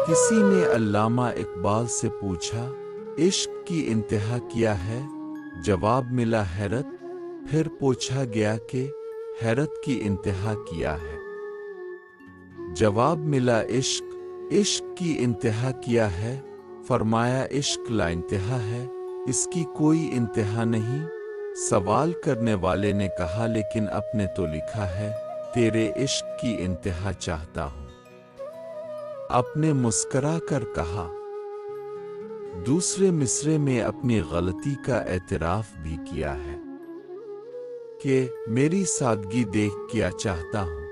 کسی نے علامہ اقبال سے پوچھا، عشق کی انتہا کیا ہے؟ جواب ملا حیرت۔ پھر پوچھا گیا کہ حیرت کی انتہا کیا ہے؟ جواب ملا عشق۔ عشق کی انتہا کیا ہے؟ فرمایا عشق لا انتہا ہے، اس کی کوئی انتہا نہیں۔ سوال کرنے والے نے کہا لیکن اپنے تو لکھا ہے، تیرے عشق کی انتہا چاہتا ہوں۔ اپنے مسکرا کر کہا۔ دوسرے مصرعے میں اپنی غلطی کا اعتراف بھی کیا ہے کہ میری سادگی دیکھ کیا چاہتا ہوں۔